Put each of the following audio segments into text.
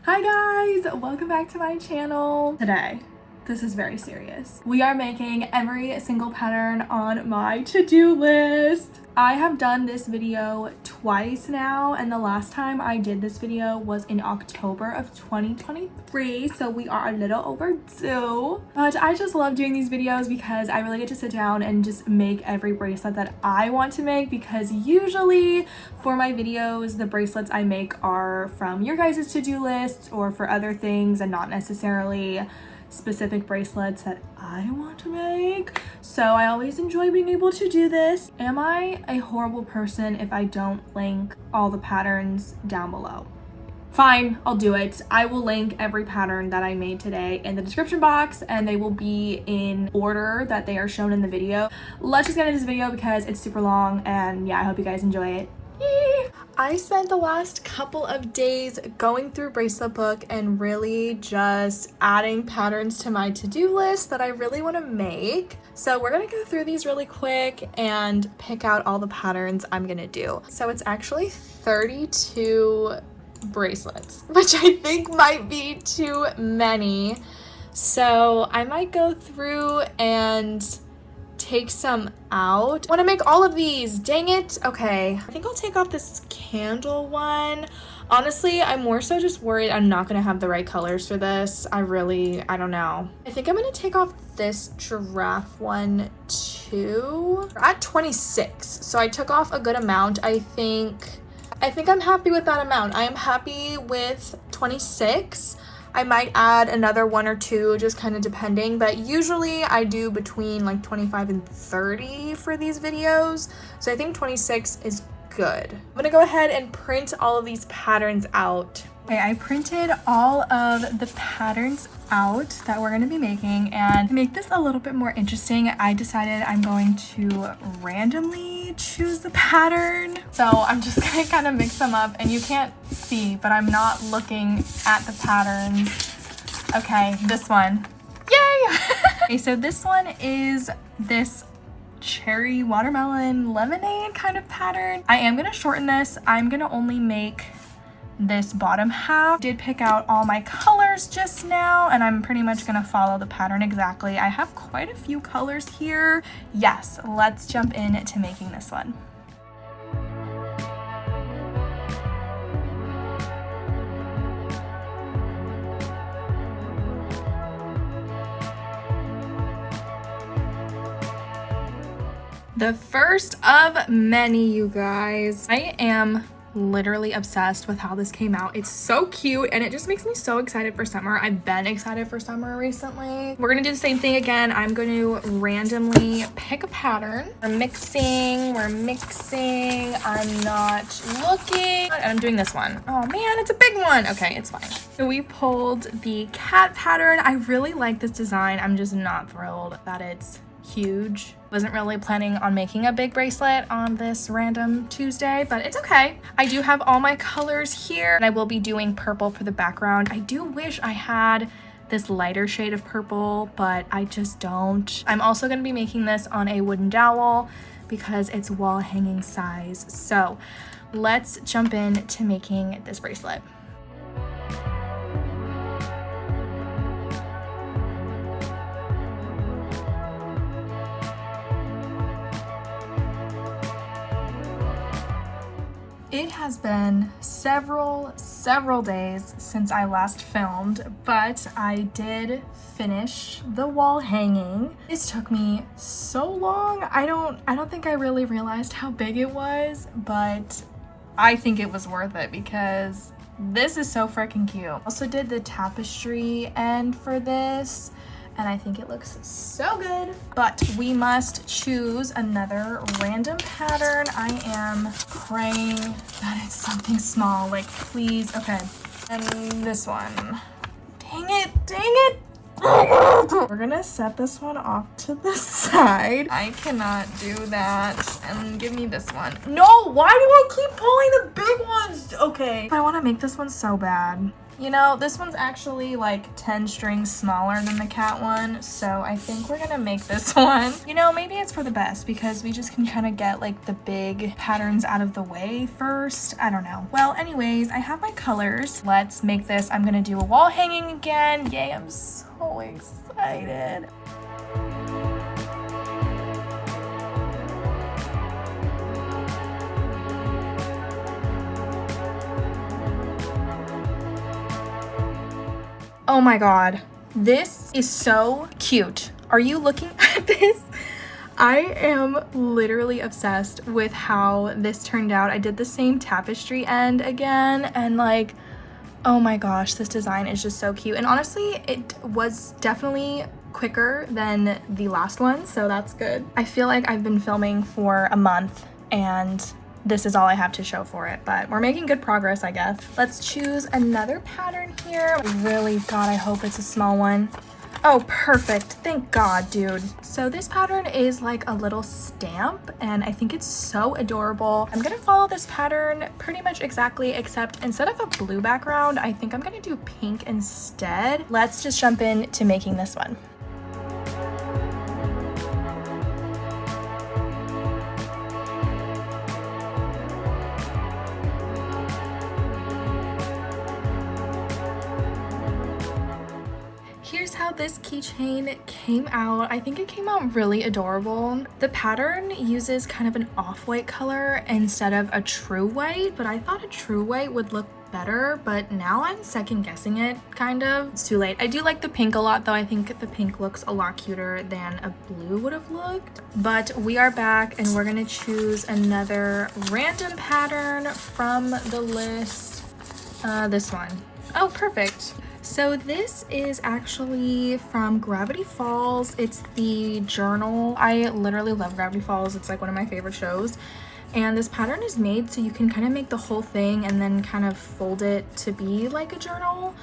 Hi guys, welcome back to my channel. Today, this is very serious. We are making every single pattern on my to-do list. I have done this video twice now, and the last time I did this video was in October of 2023, so we are a little overdue. But I just love doing these videos because I really get to sit down and just make every bracelet that I want to make, because usually for my videos, the bracelets I make are from your guys' to-do lists or for other things and not necessarily specific bracelets that I want to make. So I always enjoy being able to do this. Am I a horrible person if I don't link all the patterns down below? Fine, I'll do it. I will link every pattern that I made today in the description box, and they will be in order that they are shown in the video. Let's just get into this video because it's super long, and yeah, I hope you guys enjoy it. I spent the last couple of days going through Bracelet Book and really just adding patterns to my to-do list that I really want to make. So we're gonna go through these really quick and pick out all the patterns I'm gonna do. So it's actually 32 bracelets, which I think might be too many. So I might go through and take some out. I want to make all of these, dang it. Okay, I think I'll take off this candle one. Honestly, I'm more so just worried I'm not gonna have the right colors for this. I don't know. I think I'm gonna take off this giraffe one too. We're at 26, so I took off a good amount. I think I'm happy with that amount. I am happy with 26. I might add another one or two, just kind of depending, but usually I do between like 25 and 30 for these videos, so I think 26 is good. I'm gonna go ahead and print all of these patterns out. Okay, I printed all of the patterns out that we're gonna be making, and to make this a little bit more interesting, I decided I'm going to randomly choose the pattern. So I'm just gonna kind of mix them up, and you can't see, but I'm not looking at the patterns. Okay, this one. Yay! Okay, so this one is this cherry watermelon lemonade kind of pattern. I am gonna shorten this. I'm gonna only make this bottom half. Did pick out all my colors just now, and I'm pretty much gonna follow the pattern exactly. I have quite a few colors here. Yes, let's jump into making this one. The first of many, you guys. I am literally obsessed with how this came out. It's so cute, and it just makes me so excited for summer. I've been excited for summer recently. We're gonna do the same thing again. I'm going to randomly pick a pattern. We're mixing. I'm not looking. And I'm doing this one. Oh man, it's a big one. Okay, it's fine. So we pulled the cat pattern. I really like this design. I'm just not thrilled that it's huge. Wasn't really planning on making a big bracelet on this random Tuesday, but it's okay. I do have all my colors here, and I will be doing purple for the background. I do wish I had this lighter shade of purple, but I just don't. I'm also going to be making this on a wooden dowel because it's wall hanging size. So let's jump into making this bracelet. It has been several days since I last filmed, but I did finish the wall hanging. This took me so long. I don't think I really realized how big it was, but I think it was worth it because this is so freaking cute. Also did the tapestry end for this, and I think it looks so good. But we must choose another random pattern. I am praying that it's something small, like please. Okay, and this one. Dang it. We're gonna set this one off to the side. I cannot do that. And give me this one. No, why do I keep pulling the big ones? Okay, I want to make this one so bad. You know, this one's actually like 10 strings smaller than the cat one, so I think we're gonna make this one. You know, maybe it's for the best because we just can kind of get like the big patterns out of the way first. I don't know. Well, anyways, I have my colors. Let's make this. I'm gonna do a wall hanging again. Yay, I'm so excited. Oh my god, this is so cute. Are you looking at this? I am literally obsessed with how this turned out. I did the same tapestry end again, and like, oh my gosh, this design is just so cute. And honestly, it was definitely quicker than the last one, so that's good. I feel like I've been filming for a month and this is all I have to show for it, but we're making good progress, I guess. Let's choose another pattern here. Really, God, I hope it's a small one. Oh, perfect. Thank God, dude. So this pattern is like a little stamp and I think it's so adorable. I'm gonna follow this pattern pretty much exactly, except instead of a blue background, I think I'm gonna do pink instead. Let's just jump into making this one. Here's how this keychain came out. I think it came out really adorable. The pattern uses kind of an off-white color instead of a true white, but I thought a true white would look better, but now I'm second guessing it, kind of. It's too late. I do like the pink a lot though. I think the pink looks a lot cuter than a blue would have looked. But we are back and we're gonna choose another random pattern from the list. This one. Oh, perfect. So this is actually from Gravity Falls. It's the journal. I literally love Gravity Falls. It's like one of my favorite shows. And this pattern is made so you can kind of make the whole thing and then kind of fold it to be like a journal.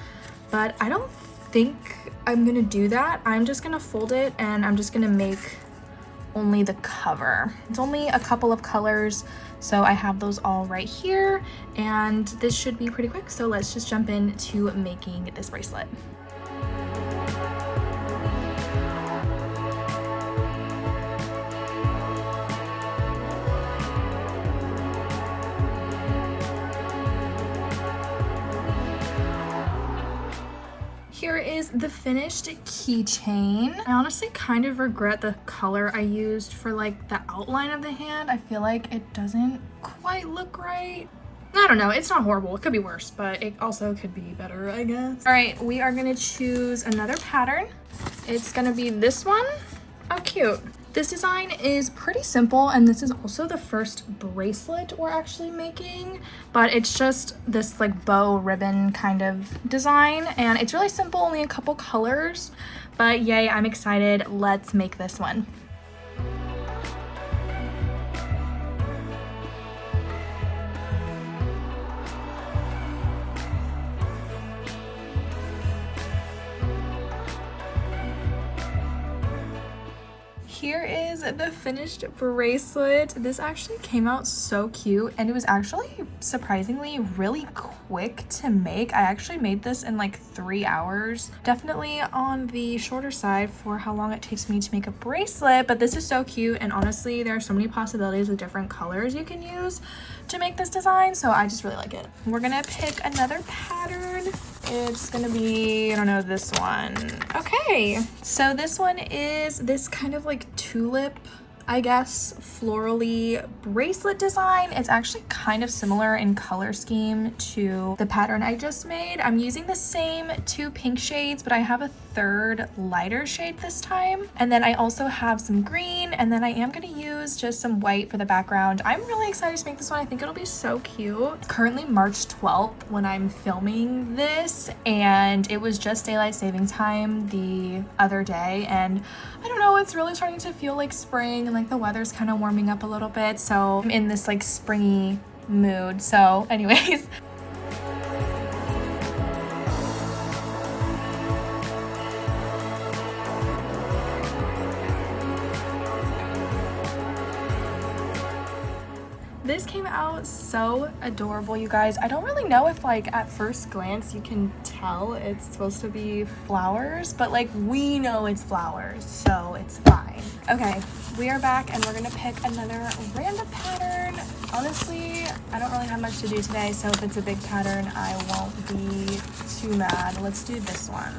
But I don't think I'm gonna do that. I'm just gonna fold it and I'm just gonna make only the cover. It's only a couple of colors, so I have those all right here, and this should be pretty quick. So let's just jump into making this bracelet. Here is the finished keychain. I honestly kind of regret the color I used for like the outline of the hand. I feel like it doesn't quite look right. I don't know, it's not horrible. It could be worse, but it also could be better, I guess. All right, we are gonna choose another pattern. It's gonna be this one. Oh, cute. This design is pretty simple, and this is also the first bracelet we're actually making, but it's just this like bow ribbon kind of design, and it's really simple, only a couple colors, but yay, I'm excited. Let's make this one. Here is the finished bracelet. This actually came out so cute, and it was actually surprisingly really quick to make. I actually made this in like 3 hours. Definitely on the shorter side for how long it takes me to make a bracelet, but this is so cute, and honestly there are so many possibilities with different colors you can use to make this design, so I just really like it. We're gonna pick another pattern. It's gonna be, I don't know, this one. Okay, so this one is this kind of like tulip, I guess, florally bracelet design. It's actually kind of similar in color scheme to the pattern I just made. I'm using the same 2 pink shades, but I have a third lighter shade this time. And then I also have some green, and then I am gonna use just some white for the background. I'm really excited to make this one. I think it'll be so cute. It's currently March 12th when I'm filming this, and it was just daylight saving time the other day, and I don't know, it's really starting to feel like spring, and like the weather's kind of warming up a little bit, so I'm in this like springy mood. So anyways, This came out so adorable, you guys. I don't really know if like at first glance you can tell it's supposed to be flowers, but like we know it's flowers, so it's fine. Okay, we are back and we're gonna pick another random pattern. Honestly, I don't really have much to do today, so if it's a big pattern, I won't be too mad. Let's do this one.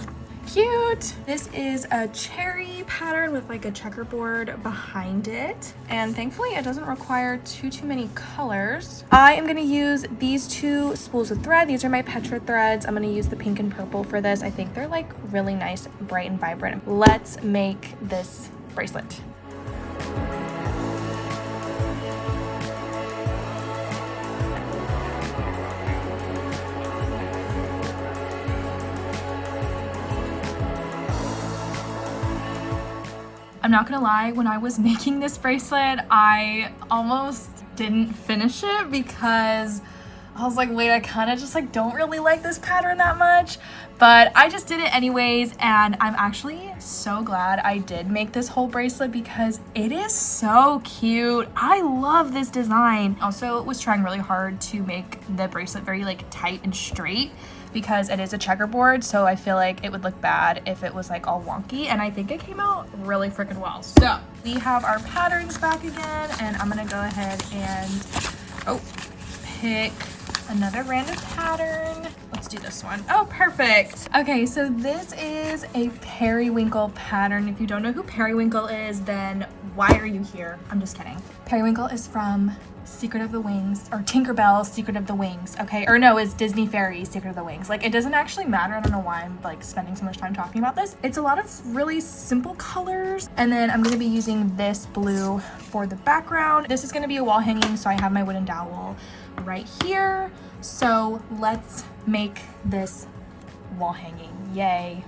Cute. This is a cherry pattern with like a checkerboard behind it, and thankfully it doesn't require too many colors. I am going to use these two spools of thread. These are my Petra threads. I'm going to use the pink and purple for this. I think they're like really nice, bright and vibrant. Let's make this bracelet. I'm not gonna lie, when I was making this bracelet, I almost didn't finish it because I was like, wait, I kind of just like don't really like this pattern that much, but I just did it anyways, and I'm actually so glad I did make this whole bracelet because it is so cute. I love this design. Also, was trying really hard to make the bracelet very like tight and straight because it is a checkerboard, so I feel like it would look bad if it was like all wonky, and I think it came out really freaking well. So we have our patterns back again, and I'm gonna go ahead and pick another random pattern. Let's do this one. Oh, perfect. Okay, so this is a Periwinkle pattern. If you don't know who Periwinkle is, then why are you here? I'm just kidding. Periwinkle is from Secret of the Wings, or Tinkerbell's Secret of the Wings, okay? Or no, it's Disney Fairy's Secret of the Wings. Like, it doesn't actually matter. I don't know why I'm like spending so much time talking about this. It's a lot of really simple colors, and then I'm gonna be using this blue for the background. This is gonna be a wall hanging, so I have my wooden dowel right here. So let's make this wall hanging. Yay.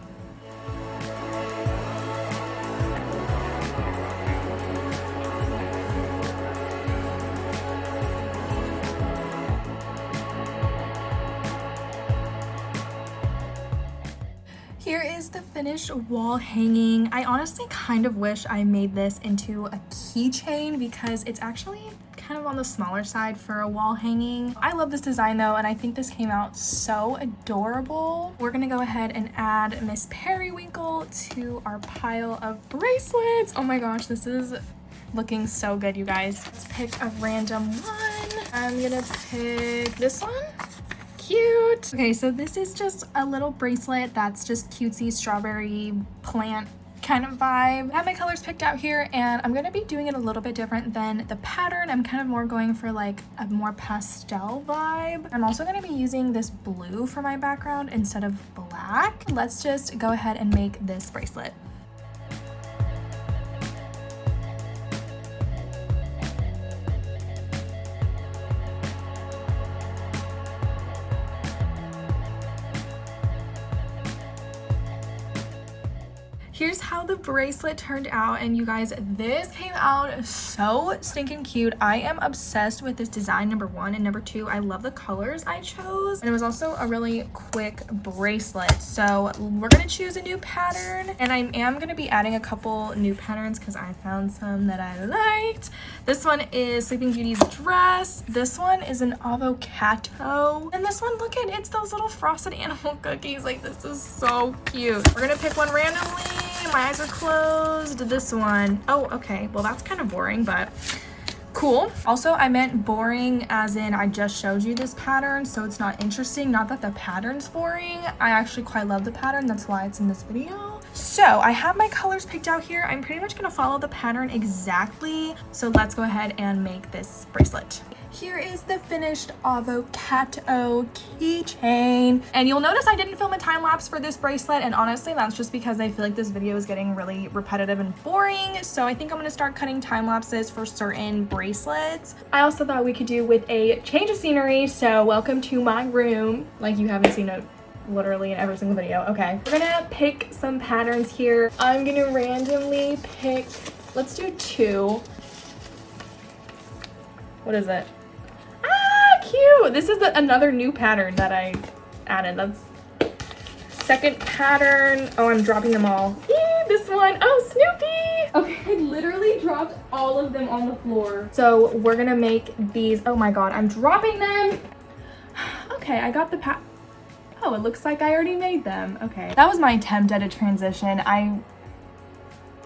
Here is the finished wall hanging. I honestly kind of wish I made this into a keychain because it's actually kind of on the smaller side for a wall hanging. I love this design though, and I think this came out so adorable. We're gonna go ahead and add Miss Periwinkle to our pile of bracelets. Oh my gosh, this is looking so good, you guys. Let's pick a random one. I'm gonna pick this one. Cute. Okay, so this is just a little bracelet that's just cutesy strawberry plant kind of vibe. I have my colors picked out here, and I'm gonna be doing it a little bit different than the pattern. I'm kind of more going for like a more pastel vibe. I'm also gonna be using this blue for my background instead of black. Let's just go ahead and make this bracelet. Here's how the bracelet turned out, and you guys, this came out so stinking cute. I am obsessed with this design, number one, and number two, I love the colors I chose, and it was also a really quick bracelet. So we're gonna choose a new pattern, and I am gonna be adding a couple new patterns because I found some that I liked. This one is Sleeping Beauty's dress. This one is an avocado, and this one, look at it's those little frosted animal cookies. Like, this is so cute. We're gonna pick one randomly. My eyes are closed. This one. Oh, okay. Well, that's kind of boring, but cool. Also, I meant boring as in I just showed you this pattern, so it's not interesting. Not that the pattern's boring. I actually quite love the pattern. That's why it's in this video. So I have my colors picked out here. I'm pretty much gonna follow the pattern exactly. So let's go ahead and make this bracelet. Here is the finished avocado keychain. And you'll notice I didn't film a time lapse for this bracelet, and honestly that's just because I feel like this video is getting really repetitive and boring. So I think I'm gonna start cutting time lapses for certain bracelets. I also thought we could do with a change of scenery, so welcome to my room. Like, you haven't seen it literally in every single video. Okay, we're gonna pick some patterns here. I'm gonna randomly pick, let's do two. What is it? Cute. This is another new pattern that I added. That's second pattern. Oh, I'm dropping them all. Eee, this one. Oh, Snoopy. Okay, I literally dropped all of them on the floor. So we're gonna make these. Oh my god, I'm dropping them. Okay, I got the oh, it looks like I already made them. Okay, that was my attempt at a transition.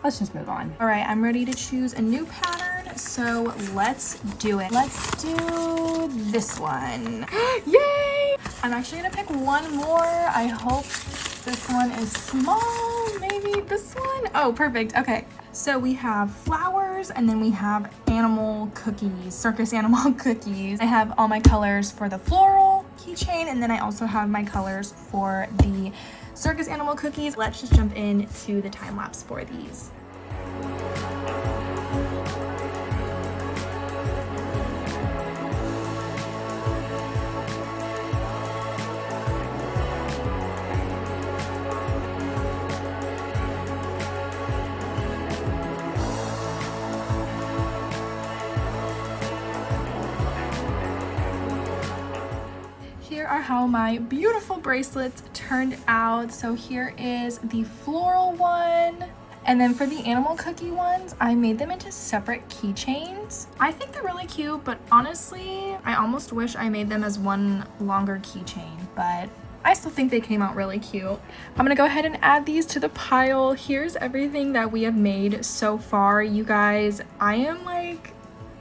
Let's just move on. All right, I'm ready to choose a new pattern, so let's do it. Let's do this one. Yay! I'm actually gonna pick one more. I hope this one is small, maybe this one. Oh, perfect, okay. So we have flowers and then we have animal cookies, circus animal cookies. I have all my colors for the floral keychain, and then I also have my colors for the circus animal cookies. Let's just jump into the time lapse for these. Here are how my beautiful bracelets turned out. So here is the floral one. And then for the animal cookie ones, I made them into separate keychains. I think they're really cute, but honestly, I almost wish I made them as one longer keychain, but I still think they came out really cute. I'm gonna go ahead and add these to the pile. Here's everything that we have made so far, you guys. I am like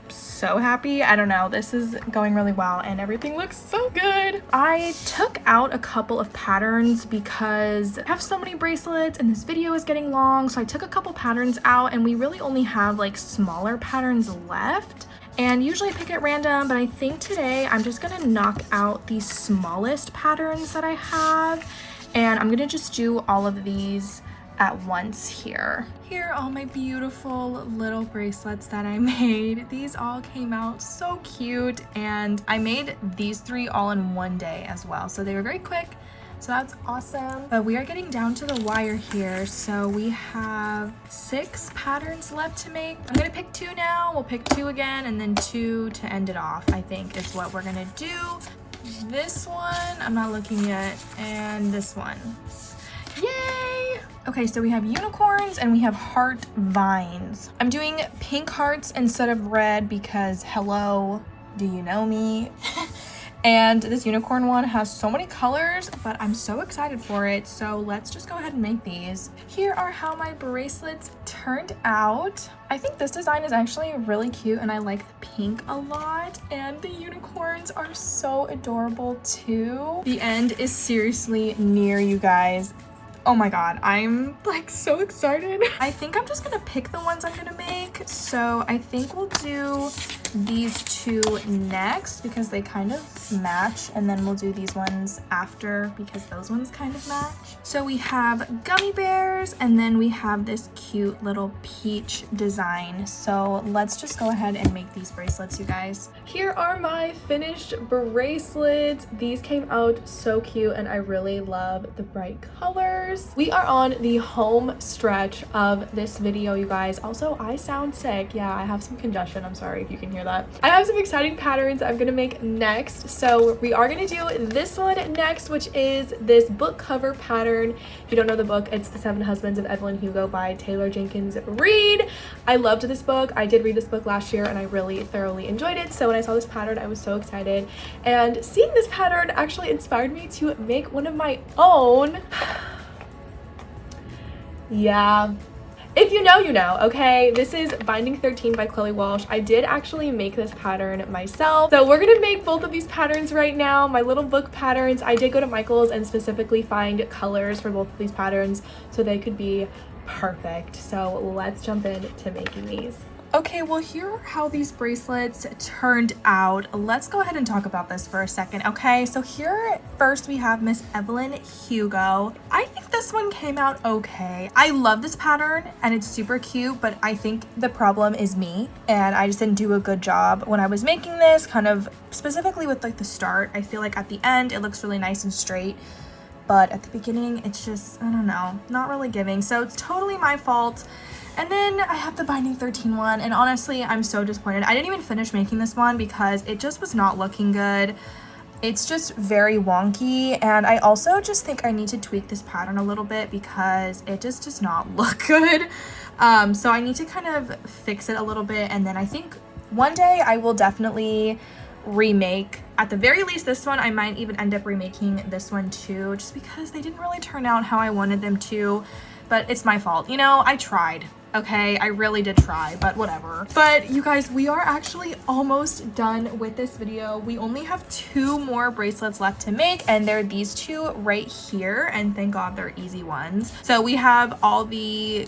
so happy. I don't know, this is going really well and everything looks so good. I took out a couple of patterns because I have so many bracelets and this video is getting long, so I took a couple patterns out and we really only have like smaller patterns left. And usually I pick at random, but I think today I'm just gonna knock out the smallest patterns that I have, and I'm gonna just do all of these at once here. Here are all my beautiful little bracelets that I made. These all came out so cute, and I made these 3 all in one day as well, so they were very quick, so that's awesome. But we are getting down to the wire here, so we have 6 patterns left to make. I'm gonna pick 2 now, we'll pick 2 again, and then 2 to end it off, I think is what we're gonna do. This one, I'm not looking yet, and this one. Yay! Okay, so we have unicorns and we have heart vines. I'm doing pink hearts instead of red because hello, do you know me? And this unicorn one has so many colors, but I'm so excited for it. So let's just go ahead and make these. Here are how my bracelets turned out. I think this design is actually really cute and I like the pink a lot. And the unicorns are so adorable too. The end is seriously near, you guys. Oh my god, I'm like so excited. I think I'm just gonna pick the ones I'm gonna make. So I think we'll do these 2 next because they kind of match, and then we'll do these ones after because those ones kind of match. So we have gummy bears and then we have this cute little peach design. So let's just go ahead and make these bracelets, you guys. Here are my finished bracelets. These came out so cute and I really love the bright colors. We are on the home stretch of this video, you guys. Also, I sound sick. Yeah, I have some congestion. I'm sorry if you can hear that. I have some exciting patterns I'm gonna make next. So we are gonna do this one next, which is this book cover pattern. If you don't know the book, it's The 7 Husbands of Evelyn Hugo by Taylor Jenkins Reid. I loved this book. I did read this book last year and I really thoroughly enjoyed it. So when I saw this pattern, I was so excited. And seeing this pattern actually inspired me to make one of my own. Yeah, if you know, you know, okay? This is Binding 13 by Chloe Walsh. I did actually make this pattern myself. So we're gonna make both of these patterns right now, my little book patterns. I did go to Michael's and specifically find colors for both of these patterns so they could be perfect. So let's jump into making these. Okay, well, here are how these bracelets turned out. Let's go ahead and talk about this for a second, okay? So here first we have Miss Evelyn Hugo. I think this one came out okay. I love this pattern and it's super cute, but I think the problem is me and I just didn't do a good job when I was making this, kind of specifically with like the start. I feel like at the end it looks really nice and straight, but at the beginning it's just, I don't know, not really giving. So it's totally my fault. And then I have the Binding 13 one, and honestly, I'm so disappointed. I didn't even finish making this one because it just was not looking good. it's just very wonky, and I also just think I need to tweak this pattern a little bit because it just does not look good. So I need to kind of fix it a little bit, and then I think one day I will definitely remake, at the very least this one. I might even end up remaking this one too, just because they didn't really turn out how I wanted them to, but it's my fault. You know, I tried. Okay, I really did try, but whatever. But you guys, we are actually almost done with this video. We only have 2 more bracelets left to make, and they're these 2 right here, and thank God they're easy ones. So we have all the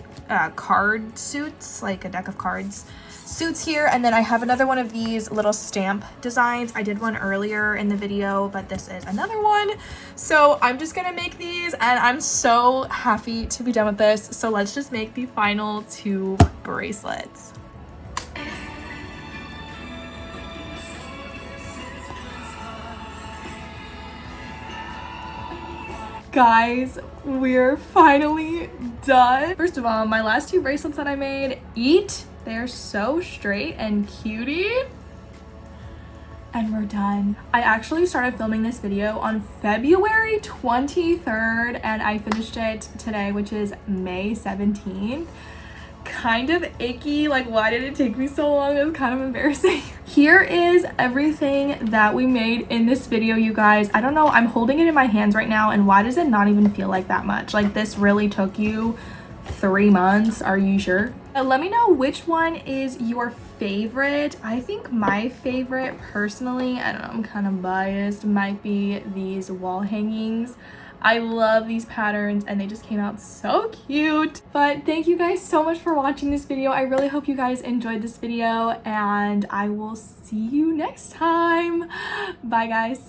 card suits, like a deck of cards suits here, and then I have another one of these little stamp designs. I did one earlier in the video, but this is another one. So I'm just gonna make these, and I'm so happy to be done with this. So let's just make the final 2 bracelets. Guys, we're finally done. First of all, my last 2 bracelets that I made, they're so straight and cutie. And we're done. I actually started filming this video on February 23rd, and I finished it today, which is May 17th. Kind of icky, like why did it take me so long? It was kind of embarrassing. Here is everything that we made in this video, you guys. I don't know, I'm holding it in my hands right now, and why does it not even feel like that much? Like, this really took you 3 months, are you sure? Let me know which one is your favorite. I think my favorite personally, I don't know, I'm kind of biased, might be these wall hangings. I love these patterns and they just came out so cute. But thank you guys so much for watching this video. I really hope you guys enjoyed this video, and I will see you next time. Bye guys.